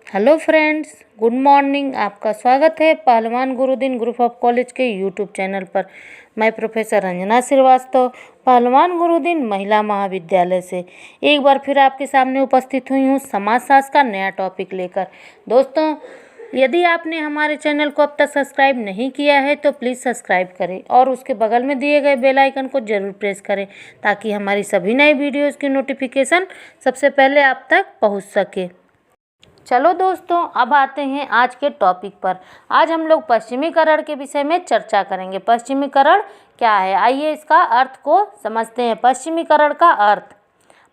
Hello friends, good morning. आपका स्वागत है पहलवान गुरुदिन ग्रुप ऑफ कॉलेज के यूट्यूब चैनल पर। मैं प्रोफेसर रंजना श्रीवास्तव, पहलवान गुरुदिन महिला महाविद्यालय से एक बार फिर आपके सामने उपस्थित हुई हूँ समाजशास्त्र का नया टॉपिक लेकर। दोस्तों, यदि आपने हमारे चैनल को अब तक सब्सक्राइब नहीं किया है तो प्लीज़ सब्सक्राइब करें और उसके बगल में दिए गए बेल आइकन को ज़रूर प्रेस करें ताकि हमारी सभी नई वीडियोज़ की नोटिफिकेशन सबसे पहले आप तक पहुँच सके। चलो दोस्तों, अब आते हैं आज के टॉपिक पर। आज हम लोग पश्चिमीकरण के विषय में चर्चा करेंगे। पश्चिमीकरण क्या है, आइए इसका अर्थ को समझते हैं। पश्चिमीकरण का अर्थ,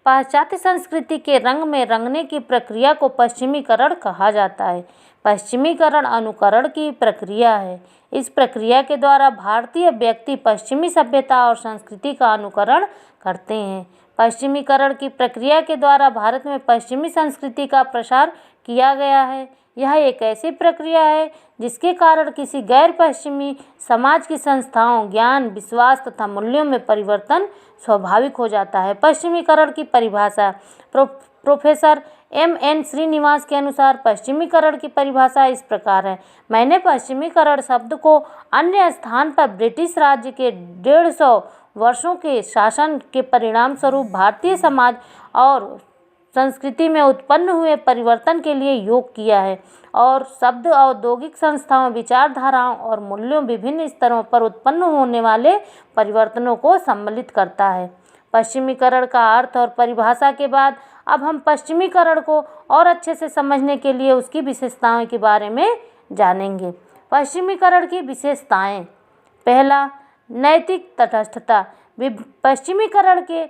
पाश्चात्य संस्कृति के रंग में रंगने की प्रक्रिया को पश्चिमीकरण कहा जाता है। पश्चिमीकरण अनुकरण की प्रक्रिया है। इस प्रक्रिया के द्वारा भारतीय व्यक्ति पश्चिमी सभ्यता और संस्कृति का अनुकरण करते हैं। पश्चिमीकरण की प्रक्रिया के द्वारा भारत में पश्चिमी संस्कृति का प्रसार किया गया है। यह एक ऐसी प्रक्रिया है जिसके कारण किसी गैर पश्चिमी समाज की संस्थाओं, ज्ञान, विश्वास तथा मूल्यों में परिवर्तन स्वाभाविक हो जाता है। पश्चिमीकरण की परिभाषा, प्रोफेसर M.N. श्रीनिवास के अनुसार पश्चिमीकरण की परिभाषा इस प्रकार है। मैंने पश्चिमीकरण शब्द को अन्य स्थान पर ब्रिटिश राज्य के 150 वर्षों के शासन के परिणाम स्वरूप भारतीय समाज और संस्कृति में उत्पन्न हुए परिवर्तन के लिए योग किया है और शब्द औद्योगिक संस्थाओं, विचारधाराओं और मूल्यों विभिन्न स्तरों पर उत्पन्न होने वाले परिवर्तनों को सम्मिलित करता है। पश्चिमीकरण का अर्थ और परिभाषा के बाद अब हम पश्चिमीकरण को और अच्छे से समझने के लिए उसकी विशेषताओं के बारे में जानेंगे। पश्चिमीकरण की विशेषताएं, पहला, नैतिक तटस्थता। पश्चिमीकरण के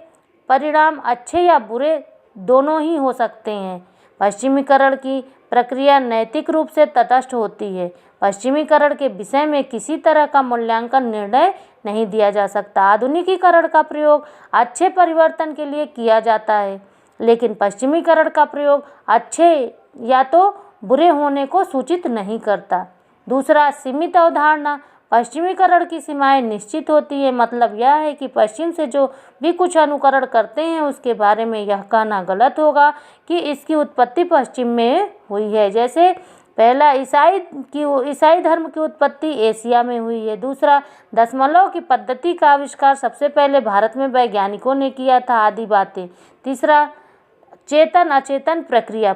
परिणाम अच्छे या बुरे दोनों ही हो सकते हैं। पश्चिमीकरण की प्रक्रिया नैतिक रूप से तटस्थ होती है। पश्चिमीकरण के विषय में किसी तरह का मूल्यांकन निर्णय नहीं दिया जा सकता। आधुनिकीकरण का प्रयोग अच्छे परिवर्तन के लिए किया जाता है, लेकिन पश्चिमीकरण का प्रयोग अच्छे या तो बुरे होने को सूचित नहीं करता। दूसरा, सीमित अवधारणा। पश्चिमीकरण की सीमाएं निश्चित होती है। मतलब यह है कि पश्चिम से जो भी कुछ अनुकरण करते हैं उसके बारे में यह कहना गलत होगा कि इसकी उत्पत्ति पश्चिम में हुई है। जैसे पहला, ईसाई धर्म की उत्पत्ति एशिया में हुई है। दूसरा, दशमलव की पद्धति का आविष्कार सबसे पहले भारत में वैज्ञानिकों ने किया था, आदि बातें। तीसरा, चेतन अचेतन प्रक्रिया।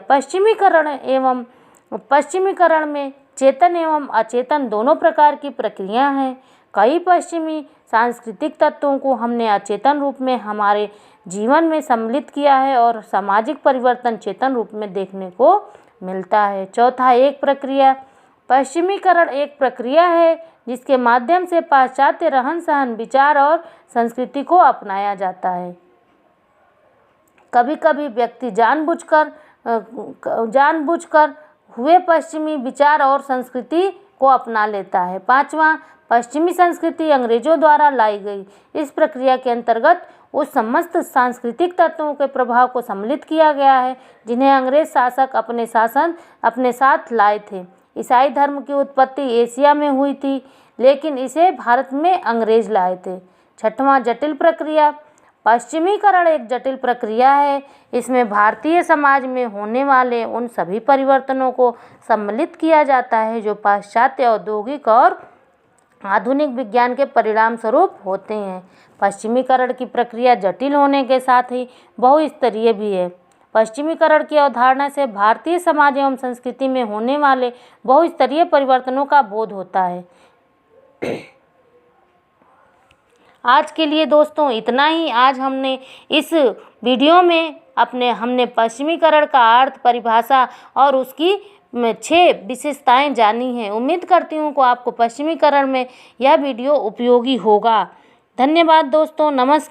पश्चिमीकरण में चेतन एवं अचेतन दोनों प्रकार की प्रक्रिया हैं। कई पश्चिमी सांस्कृतिक तत्वों को हमने अचेतन रूप में हमारे जीवन में सम्मिलित किया है और सामाजिक परिवर्तन चेतन रूप में देखने को मिलता है। चौथा, एक प्रक्रिया। पश्चिमीकरण एक प्रक्रिया है जिसके माध्यम से पाश्चात्य रहन सहन, विचार और संस्कृति को अपनाया जाता है। कभी कभी व्यक्ति जानबूझकर हुए पश्चिमी विचार और संस्कृति को अपना लेता है। पांचवा, पश्चिमी संस्कृति अंग्रेजों द्वारा लाई गई। इस प्रक्रिया के अंतर्गत उस समस्त सांस्कृतिक तत्वों के प्रभाव को सम्मिलित किया गया है जिन्हें अंग्रेज शासक अपने साथ लाए थे। ईसाई धर्म की उत्पत्ति एशिया में हुई थी, लेकिन इसे भारत में अंग्रेज लाए थे। छठवां, जटिल प्रक्रिया। पश्चिमीकरण एक जटिल प्रक्रिया है। इसमें भारतीय समाज में होने वाले उन सभी परिवर्तनों को सम्मिलित किया जाता है जो पाश्चात्य औद्योगिक और आधुनिक विज्ञान के परिणाम स्वरूप होते हैं। पश्चिमीकरण की प्रक्रिया जटिल होने के साथ ही बहुस्तरीय भी है। पश्चिमीकरण की अवधारणा से भारतीय समाज एवं संस्कृति में होने वाले बहुस्तरीय परिवर्तनों का बोध होता है। आज के लिए दोस्तों इतना ही। आज हमने इस वीडियो में हमने पश्चिमीकरण का अर्थ, परिभाषा और उसकी 6 विशेषताएं जानी हैं। उम्मीद करती हूँ कि आपको पश्चिमीकरण में यह वीडियो उपयोगी होगा। धन्यवाद दोस्तों, नमस्कार।